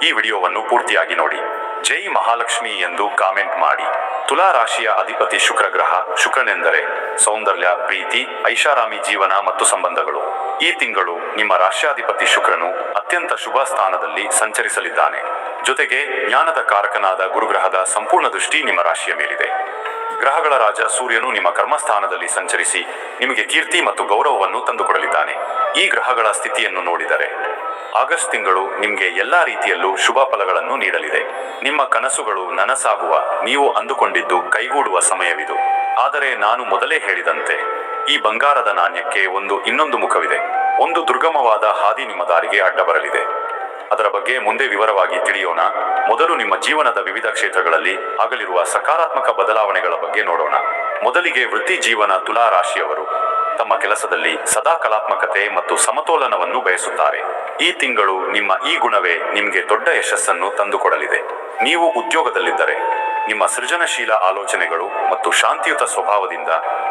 ಈ ವಿಡಿಯೋವನ್ನು ಪೂರ್ತಿಯಾಗಿ ನೋಡಿ. ಜೈ ಮಹಾಲಕ್ಷ್ಮಿ ಎಂದು ಕಾಮೆಂಟ್ ಮಾಡಿ. ತುಲಾ ರಾಶಿಯ ಅಧಿಪತಿ ಶುಕ್ರ ಗ್ರಹ. ಶುಕ್ರನೆಂದರೆ ಸೌಂದರ್ಯ, ಪ್ರೀತಿ, ಐಷಾರಾಮಿ ಜೀವನ ಮತ್ತು ಸಂಬಂಧಗಳು. ಈ ತಿಂಗಳು ನಿಮ್ಮ ರಾಶ್ಯಾಧಿಪತಿ ಶುಕ್ರನು ಅತ್ಯಂತ ಶುಭ ಸ್ಥಾನದಲ್ಲಿ ಸಂಚರಿಸಲಿದ್ದಾನೆ. ಜೊತೆಗೆ ಜ್ಞಾನದ ಕಾರಕನಾದ ಗುರುಗ್ರಹದ ಸಂಪೂರ್ಣ ದೃಷ್ಟಿ ನಿಮ್ಮ ರಾಶಿಯ ಮೇಲಿದೆ. ಗ್ರಹಗಳ ರಾಜ ಸೂರ್ಯನು ನಿಮ್ಮ ಕರ್ಮಸ್ಥಾನದಲ್ಲಿ ಸಂಚರಿಸಿ ನಿಮಗೆ ಕೀರ್ತಿ ಮತ್ತು ಗೌರವವನ್ನು ತಂದುಕೊಡಲಿದ್ದಾನೆ. ಈ ಗ್ರಹಗಳ ಸ್ಥಿತಿಯನ್ನು ನೋಡಿದರೆ ಆಗಸ್ಟ್ ತಿಂಗಳು ನಿಮಗೆ ಎಲ್ಲಾ ರೀತಿಯಲ್ಲೂ ಶುಭ ಫಲಗಳನ್ನು ನೀಡಲಿದೆ. ನಿಮ್ಮ ಕನಸುಗಳು ನನಸಾಗುವ, ನೀವು ಅಂದುಕೊಂಡಿದ್ದು ಕೈಗೂಡುವ ಸಮಯವಿದು. ಆದರೆ ನಾನು ಮೊದಲೇ ಹೇಳಿದಂತೆ ಈ ಬಂಗಾರದ ನಾಣ್ಯಕ್ಕೆ ಇನ್ನೊಂದು ಮುಖವಿದೆ. ಒಂದು ದುರ್ಗಮವಾದ ಹಾದಿ ನಿಮ್ಮ ದಾರಿಗೆ ಅಡ್ಡ ಬರಲಿದೆ. ಅದರ ಬಗ್ಗೆ ಮುಂದೆ ವಿವರವಾಗಿ ತಿಳಿಯೋಣ. ಮೊದಲು ನಿಮ್ಮ ಜೀವನದ ವಿವಿಧ ಕ್ಷೇತ್ರಗಳಲ್ಲಿ ಆಗಲಿರುವ ಸಕಾರಾತ್ಮಕ ಬದಲಾವಣೆಗಳ ಬಗ್ಗೆ ನೋಡೋಣ. ಮೊದಲಿಗೆ ವೃತ್ತಿ ಜೀವನ. ತುಲಾ ರಾಶಿಯವರು ತಮ್ಮ ಕೆಲಸದಲ್ಲಿ ಸದಾ ಕಲಾತ್ಮಕತೆ ಮತ್ತು ಸಮತೋಲನವನ್ನು ಬಯಸುತ್ತಾರೆ. ಈ ತಿಂಗಳು ನಿಮ್ಮ ಈ ಗುಣವೇ ನಿಮಗೆ ದೊಡ್ಡ ಯಶಸ್ಸನ್ನು ತಂದುಕೊಡಲಿದೆ. ನೀವು ಉದ್ಯೋಗದಲ್ಲಿದ್ದರೆ ನಿಮ್ಮ ಸೃಜನಶೀಲ ಆಲೋಚನೆಗಳು ಮತ್ತು ಶಾಂತಿಯುತ ಸ್ವಭಾವದಿಂದ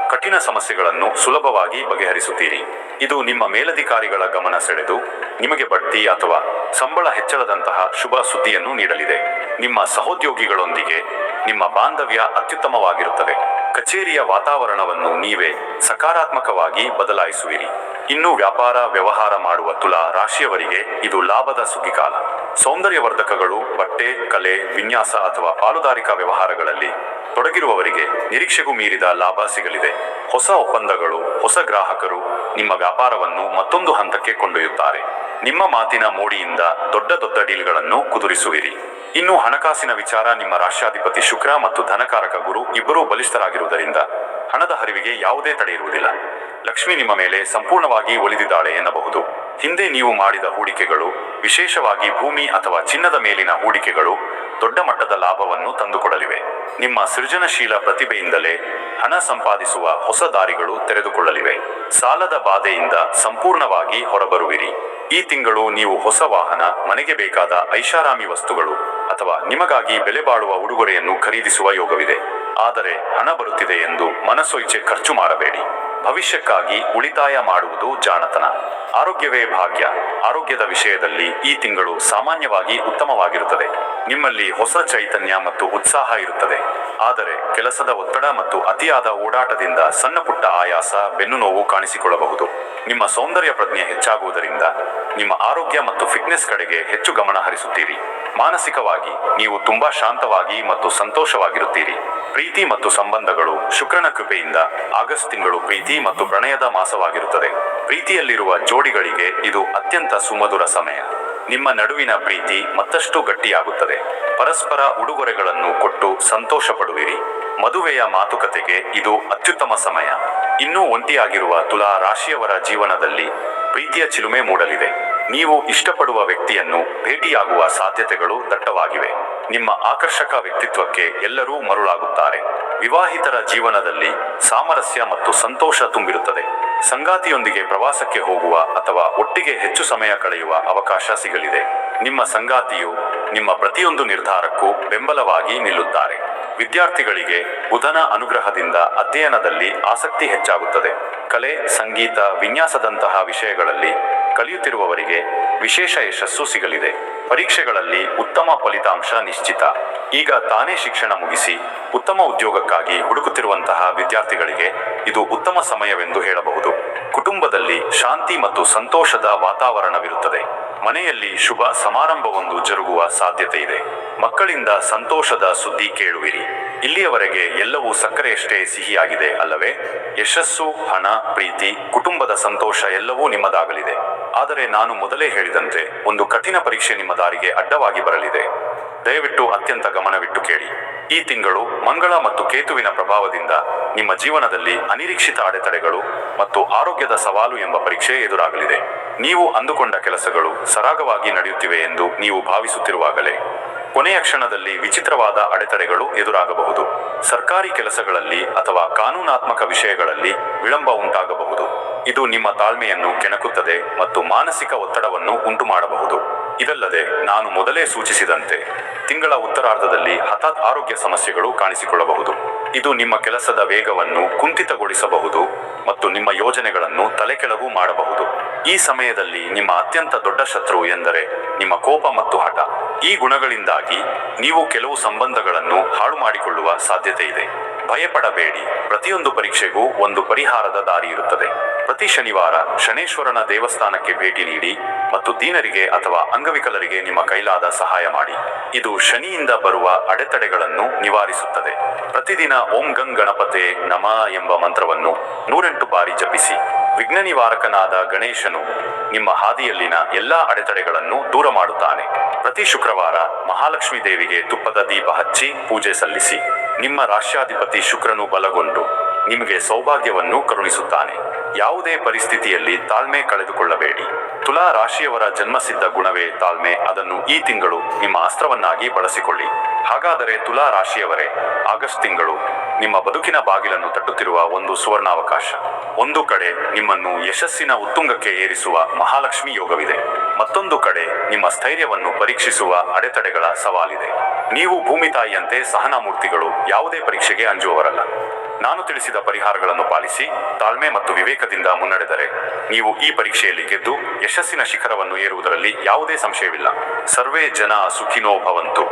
ಕಠಿಣ ಸಮಸ್ಯೆಗಳನ್ನು ಸುಲಭವಾಗಿ ಬಗೆಹರಿಸುತ್ತೀರಿ. ಇದು ನಿಮ್ಮ ಮೇಲಧಿಕಾರಿಗಳ ಗಮನ ಸೆಳೆದು ನಿಮಗೆ ಬಡ್ತಿ ಅಥವಾ ಸಂಬಳ ಹೆಚ್ಚಳದಂತಹ ಶುಭ ಸುದ್ದಿಯನ್ನು ನೀಡಲಿದೆ. ನಿಮ್ಮ ಸಹೋದ್ಯೋಗಿಗಳೊಂದಿಗೆ ನಿಮ್ಮ ಬಾಂಧವ್ಯ ಅತ್ಯುತ್ತಮವಾಗಿರುತ್ತದೆ. ಕಚೇರಿಯ ವಾತಾವರಣವನ್ನು ನೀವೇ ಸಕಾರಾತ್ಮಕವಾಗಿ ಬದಲಾಯಿಸುವಿರಿ. ಇನ್ನು ವ್ಯಾಪಾರ ವ್ಯವಹಾರ ಮಾಡುವ ತುಲಾ ರಾಶಿಯವರಿಗೆ ಇದು ಲಾಭದ ಸುಗ್ಗಿಕಾಲ. ಸೌಂದರ್ಯವರ್ಧಕಗಳು, ಬಟ್ಟೆ, ಕಲೆ, ವಿನ್ಯಾಸ ಅಥವಾ ಪಾಲುದಾರಿಕಾ ವ್ಯವಹಾರಗಳಲ್ಲಿ ತೊಡಗಿರುವವರಿಗೆ ನಿರೀಕ್ಷೆಗೂ ಮೀರಿದ ಲಾಭ ಸಿಗಲಿದೆ. ಹೊಸ ಒಪ್ಪಂದಗಳು, ಹೊಸ ಗ್ರಾಹಕರು ನಿಮ್ಮ ವ್ಯಾಪಾರವನ್ನು ಮತ್ತೊಂದು ಹಂತಕ್ಕೆ ಕೊಂಡೊಯ್ಯುತ್ತಾರೆ. ನಿಮ್ಮ ಮಾತಿನ ಮೋಡಿಯಿಂದ ದೊಡ್ಡ ದೊಡ್ಡ ಡೀಲ್ಗಳನ್ನು ಕುದುರಿಸುವಿರಿ. ಇನ್ನು ಹಣಕಾಸಿನ ವಿಚಾರ. ನಿಮ್ಮ ರಾಶ್ಯಾಧಿಪತಿ ಶುಕ್ರ ಮತ್ತು ಧನಕಾರಕ ಗುರು ಇಬ್ಬರೂ ಬಲಿಷ್ಠರಾಗಿರುವುದರಿಂದ ಹಣದ ಹರಿವಿಗೆ ಯಾವುದೇ ತಡೆ ಇರುವುದಿಲ್ಲ. ಲಕ್ಷ್ಮಿ ನಿಮ್ಮ ಮೇಲೆ ಸಂಪೂರ್ಣವಾಗಿ ಒಲಿದಿದ್ದಾಳೆ ಎನ್ನಬಹುದು. ಹಿಂದೆ ನೀವು ಮಾಡಿದ ಹೂಡಿಕೆಗಳು, ವಿಶೇಷವಾಗಿ ಭೂಮಿ ಅಥವಾ ಚಿನ್ನದ ಮೇಲಿನ ಹೂಡಿಕೆಗಳು ದೊಡ್ಡ ಮಟ್ಟದ ಲಾಭವನ್ನು ತಂದುಕೊಡಲಿವೆ. ನಿಮ್ಮ ಸೃಜನಶೀಲ ಪ್ರತಿಭೆಯಿಂದಲೇ ಹಣ ಸಂಪಾದಿಸುವ ಹೊಸ ದಾರಿಗಳು ತೆರೆದುಕೊಳ್ಳಲಿವೆ. ಸಾಲದ ಬಾಧೆಯಿಂದ ಸಂಪೂರ್ಣವಾಗಿ ಹೊರಬರುವಿರಿ. ಈ ತಿಂಗಳು ನೀವು ಹೊಸ ವಾಹನ, ಮನೆಗೆ ಬೇಕಾದ ಐಷಾರಾಮಿ ವಸ್ತುಗಳು ಅಥವಾ ನಿಮಗಾಗಿ ಬೆಲೆ ಬಾಳುವ ಉಡುಗೊರೆಯನ್ನು ಖರೀದಿಸುವ ಯೋಗವಿದೆ. ಆದರೆ ಹಣ ಬರುತ್ತಿದೆ ಎಂದು ಮನಸೊಇಚ್ಛೆ ಖರ್ಚು ಮಾಡಬೇಡಿ. ಭವಿಷ್ಯಕ್ಕಾಗಿ ಉಳಿತಾಯ ಮಾಡುವುದು ಜಾಣತನ. ಆರೋಗ್ಯವೇ ಭಾಗ್ಯ. ಆರೋಗ್ಯದ ವಿಷಯದಲ್ಲಿ ಈ ತಿಂಗಳು ಸಾಮಾನ್ಯವಾಗಿ ಉತ್ತಮವಾಗಿರುತ್ತದೆ. ನಿಮ್ಮಲ್ಲಿ ಹೊಸ ಚೈತನ್ಯ ಮತ್ತು ಉತ್ಸಾಹ ಇರುತ್ತದೆ. ಆದರೆ ಕೆಲಸದ ಒತ್ತಡ ಮತ್ತು ಅತಿಯಾದ ಓಡಾಟದಿಂದ ಸಣ್ಣ ಪುಟ್ಟ ಆಯಾಸ, ಬೆನ್ನು ನೋವು ಕಾಣಿಸಿಕೊಳ್ಳಬಹುದು. ನಿಮ್ಮ ಸೌಂದರ್ಯ ಪ್ರಜ್ಞೆ ಹೆಚ್ಚಾಗುವುದರಿಂದ ನಿಮ್ಮ ಆರೋಗ್ಯ ಮತ್ತು ಫಿಟ್ನೆಸ್ ಕಡೆಗೆ ಹೆಚ್ಚು ಗಮನ ಹರಿಸುತ್ತೀರಿ. ಮಾನಸಿಕವಾಗಿ ನೀವು ತುಂಬಾ ಶಾಂತವಾಗಿ ಮತ್ತು ಸಂತೋಷವಾಗಿರುತ್ತೀರಿ. ಪ್ರೀತಿ ಮತ್ತು ಸಂಬಂಧಗಳು. ಶುಕ್ರನ ಕೃಪೆಯಿಂದ ಆಗಸ್ಟ್ ತಿಂಗಳು ಪ್ರೀತಿ ಮತ್ತು ಪ್ರಣಯದ ಮಾಸವಾಗಿರುತ್ತದೆ. ಪ್ರೀತಿಯಲ್ಲಿರುವ ಜೋಡಿಗಳಿಗೆ ಇದು ಅತ್ಯಂತ ಸುಮಧುರ ಸಮಯ. ನಿಮ್ಮ ನಡುವಿನ ಪ್ರೀತಿ ಮತ್ತಷ್ಟು ಗಟ್ಟಿಯಾಗುತ್ತದೆ. ಪರಸ್ಪರ ಉಡುಗೊರೆಗಳನ್ನು ಕೊಟ್ಟು ಸಂತೋಷ ಪಡುವಿರಿ. ಮದುವೆಯ ಮಾತುಕತೆಗೆ ಇದು ಅತ್ಯುತ್ತಮ ಸಮಯ. ಇನ್ನೂ ಒಂಟಿಯಾಗಿರುವ ತುಲಾ ರಾಶಿಯವರ ಜೀವನದಲ್ಲಿ ಪ್ರೀತಿಯ ಚಿಲುಮೆ ಮೂಡಲಿದೆ. ನೀವು ಇಷ್ಟಪಡುವ ವ್ಯಕ್ತಿಯನ್ನು ಭೇಟಿಯಾಗುವ ಸಾಧ್ಯತೆಗಳು ದಟ್ಟವಾಗಿವೆ. ನಿಮ್ಮ ಆಕರ್ಷಕ ವ್ಯಕ್ತಿತ್ವಕ್ಕೆ ಎಲ್ಲರೂ ಮರುಳಾಗುತ್ತಾರೆ. ವಿವಾಹಿತರ ಜೀವನದಲ್ಲಿ ಸಾಮರಸ್ಯ ಮತ್ತು ಸಂತೋಷ ತುಂಬಿರುತ್ತದೆ. ಸಂಗಾತಿಯೊಂದಿಗೆ ಪ್ರವಾಸಕ್ಕೆ ಹೋಗುವ ಅಥವಾ ಒಟ್ಟಿಗೆ ಹೆಚ್ಚು ಸಮಯ ಕಳೆಯುವ ಅವಕಾಶ ಸಿಗಲಿದೆ. ನಿಮ್ಮ ಸಂಗಾತಿಯು ನಿಮ್ಮ ಪ್ರತಿಯೊಂದು ನಿರ್ಧಾರಕ್ಕೂ ಬೆಂಬಲವಾಗಿ ನಿಲ್ಲುತ್ತಾರೆ. ವಿದ್ಯಾರ್ಥಿಗಳಿಗೆ ಬುಧನ ಅನುಗ್ರಹದಿಂದ ಅಧ್ಯಯನದಲ್ಲಿ ಆಸಕ್ತಿ ಹೆಚ್ಚಾಗುತ್ತದೆ. ಕಲೆ, ಸಂಗೀತ, ವಿನ್ಯಾಸದಂತಹ ವಿಷಯಗಳಲ್ಲಿ ಕಲಿಯುತ್ತಿರುವವರಿಗೆ ವಿಶೇಷ ಯಶಸ್ಸು ಸಿಗಲಿದೆ. ಪರೀಕ್ಷೆಗಳಲ್ಲಿ ಉತ್ತಮ ಫಲಿತಾಂಶ ನಿಶ್ಚಿತ. ಈಗ ತಾನೇ ಶಿಕ್ಷಣ ಮುಗಿಸಿ ಉತ್ತಮ ಉದ್ಯೋಗಕ್ಕಾಗಿ ಹುಡುಕುತ್ತಿರುವಂತಹ ವಿದ್ಯಾರ್ಥಿಗಳಿಗೆ ಇದು ಉತ್ತಮ ಸಮಯವೆಂದು ಹೇಳಬಹುದು. ಕುಟುಂಬದಲ್ಲಿ ಶಾಂತಿ ಮತ್ತು ಸಂತೋಷದ ವಾತಾವರಣವಿರುತ್ತದೆ. ಮನೆಯಲ್ಲಿ ಶುಭ ಸಮಾರಂಭವೊಂದು ಜರುಗುವ ಸಾಧ್ಯತೆ ಇದೆ. ಮಕ್ಕಳಿಂದ ಸಂತೋಷದ ಸುದ್ದಿ ಕೇಳುವಿರಿ. ಇಲ್ಲಿಯವರೆಗೆ ಎಲ್ಲವೂ ಸಕ್ಕರೆಯಷ್ಟೇ ಸಿಹಿಯಾಗಿದೆ ಅಲ್ಲವೇ? ಯಶಸ್ಸು, ಹಣ, ಪ್ರೀತಿ, ಕುಟುಂಬದ ಸಂತೋಷ ಎಲ್ಲವೂ ನಿಮ್ಮದಾಗಲಿದೆ. ಆದರೆ ನಾನು ಮೊದಲೇ ಹೇಳಿದಂತೆ ಒಂದು ಕಠಿಣ ಪರೀಕ್ಷೆ ನಿಮ್ಮ ದಾರಿಗೆ ಅಡ್ಡವಾಗಿ ಬರಲಿದೆ. ದಯವಿಟ್ಟು ಅತ್ಯಂತ ಗಮನವಿಟ್ಟು ಕೇಳಿ. ಈ ತಿಂಗಳು ಮಂಗಳ ಮತ್ತು ಕೇತುವಿನ ಪ್ರಭಾವದಿಂದ ನಿಮ್ಮ ಜೀವನದಲ್ಲಿ ಅನಿರೀಕ್ಷಿತ ಅಡೆತಡೆಗಳು ಮತ್ತು ಆರೋಗ್ಯದ ಸವಾಲು ಎಂಬ ಪರೀಕ್ಷೆ ಎದುರಾಗಲಿದೆ. ನೀವು ಅಂದುಕೊಂಡ ಕೆಲಸಗಳು ಸರಾಗವಾಗಿ ನಡೆಯುತ್ತಿವೆ ಎಂದು ನೀವು ಭಾವಿಸುತ್ತಿರುವಾಗಲೇ ಕೊನೆಯ ಕ್ಷಣದಲ್ಲಿ ವಿಚಿತ್ರವಾದ ಅಡೆತಡೆಗಳು ಎದುರಾಗಬಹುದು. ಸರ್ಕಾರಿ ಕೆಲಸಗಳಲ್ಲಿ ಅಥವಾ ಕಾನೂನಾತ್ಮಕ ವಿಷಯಗಳಲ್ಲಿ ವಿಳಂಬ ಉಂಟಾಗಬಹುದು. ಇದು ನಿಮ್ಮ ತಾಳ್ಮೆಯನ್ನು ಕೆಣಕುತ್ತದೆ ಮತ್ತು ಮಾನಸಿಕ ಒತ್ತಡವನ್ನು ಉಂಟು ಮಾಡಬಹುದು. ಇದಲ್ಲದೆ ನಾನು ಮೊದಲೇ ಸೂಚಿಸಿದಂತೆ ತಿಂಗಳ ಉತ್ತರಾರ್ಧದಲ್ಲಿ ಹಠಾತ್ ಆರೋಗ್ಯ ಸಮಸ್ಯೆಗಳು ಕಾಣಿಸಿಕೊಳ್ಳಬಹುದು. ಇದು ನಿಮ್ಮ ಕೆಲಸದ ವೇಗವನ್ನು ಕುಂಠಿತಗೊಳಿಸಬಹುದು ಮತ್ತು ನಿಮ್ಮ ಯೋಜನೆಗಳನ್ನು ತಲೆಕೆಳಗು ಮಾಡಬಹುದು. ಈ ಸಮಯದಲ್ಲಿ ನಿಮ್ಮ ಅತ್ಯಂತ ದೊಡ್ಡ ಶತ್ರು ಎಂದರೆ ನಿಮ್ಮ ಕೋಪ ಮತ್ತು ಹಠ. ಈ ಗುಣಗಳಿಂದಾಗಿ ನೀವು ಕೆಲವು ಸಂಬಂಧಗಳನ್ನು ಹಾಳು ಮಾಡಿಕೊಳ್ಳುವ ಸಾಧ್ಯತೆ ಇದೆ. ಭಯಪಡಬೇಡಿ, ಪ್ರತಿಯೊಂದು ಪರೀಕ್ಷೆಗೂ ಒಂದು ಪರಿಹಾರದ ದಾರಿ ಇರುತ್ತದೆ. ಪ್ರತಿ ಶನಿವಾರ ಶನೇಶ್ವರನ ದೇವಸ್ಥಾನಕ್ಕೆ ಭೇಟಿ ನೀಡಿ ಮತ್ತು ದೀನರಿಗೆ ಅಥವಾ ಅಂಗವಿಕಲರಿಗೆ ನಿಮ್ಮ ಕೈಲಾದ ಸಹಾಯ ಮಾಡಿ. ಇದು ಶನಿಯಿಂದ ಬರುವ ಅಡೆತಡೆಗಳನ್ನು ನಿವಾರಿಸುತ್ತದೆ. ಪ್ರತಿದಿನ ಓಂ ಗಂಗ್ ಗಣಪತೆ ನಮಃ ಎಂಬ ಮಂತ್ರವನ್ನು 108 ಬಾರಿ ಜಪಿಸಿ. ವಿಘ್ನ ನಿವಾರಕನಾದ ಗಣೇಶನು ನಿಮ್ಮ ಹಾದಿಯಲ್ಲಿನ ಎಲ್ಲಾ ಅಡೆತಡೆಗಳನ್ನು ದೂರ ಮಾಡುತ್ತಾನೆ. ಪ್ರತಿ ಶುಕ್ರವಾರ ಮಹಾಲಕ್ಷ್ಮೀ ದೇವಿಗೆ ತುಪ್ಪದ ದೀಪ ಹಚ್ಚಿ ಪೂಜೆ ಸಲ್ಲಿಸಿ. ನಿಮ್ಮ ರಾಶ್ಯಾಧಿಪತಿ ಶುಕ್ರನು ಬಲಗೊಂಡು ನಿಮಗೆ ಸೌಭಾಗ್ಯವನ್ನು ಕರುಣಿಸುತ್ತಾನೆ. ಯಾವುದೇ ಪರಿಸ್ಥಿತಿಯಲ್ಲಿ ತಾಳ್ಮೆ ಕಳೆದುಕೊಳ್ಳಬೇಡಿ. ತುಲಾ ರಾಶಿಯವರ ಜನ್ಮಸಿದ್ಧ ಗುಣವೇ ತಾಳ್ಮೆ. ಅದನ್ನು ಈ ತಿಂಗಳು ನಿಮ್ಮ ಅಸ್ತ್ರವನ್ನಾಗಿ ಬಳಸಿಕೊಳ್ಳಿ. ಹಾಗಾದರೆ ತುಲಾ ರಾಶಿಯವರೇ, ಆಗಸ್ಟ್ ತಿಂಗಳು ನಿಮ್ಮ ಬದುಕಿನ ಬಾಗಿಲನ್ನು ತಟ್ಟುತ್ತಿರುವ ಒಂದು ಸುವರ್ಣಾವಕಾಶ. ಒಂದು ಕಡೆ ನಿಮ್ಮನ್ನು ಯಶಸ್ಸಿನ ಉತ್ತುಂಗಕ್ಕೆ ಏರಿಸುವ ಮಹಾಲಕ್ಷ್ಮಿ ಯೋಗವಿದೆ. ಮತ್ತೊಂದು ಕಡೆ ನಿಮ್ಮ ಸ್ಥೈರ್ಯವನ್ನು ಪರೀಕ್ಷಿಸುವ ಅಡೆತಡೆಗಳ ಸವಾಲಿದೆ. ನೀವು ಭೂಮಿ ತಾಯಿಯಂತೆ ಸಹನಾಮೂರ್ತಿಗಳು, ಯಾವುದೇ ಪರೀಕ್ಷೆಗೆ ಅಂಜುವವರಲ್ಲ. ನಾನು ತಿಳಿಸಿದ ಪರಿಹಾರಗಳನ್ನು ಪಾಲಿಸಿ ತಾಳ್ಮೆ ಮತ್ತು ವಿವೇಕದಿಂದ ಮುನ್ನಡೆದರೆ ನೀವು ಈ ಪರೀಕ್ಷೆಯಲ್ಲಿ ಗೆದ್ದು ಯಶಸ್ಸಿನ ಶಿಖರವನ್ನು ಏರುವುದರಲ್ಲಿ ಯಾವುದೇ ಸಂಶಯವಿಲ್ಲ. ಸರ್ವೇ ಜನ ಸುಖಿನೋ ಭವಂತು.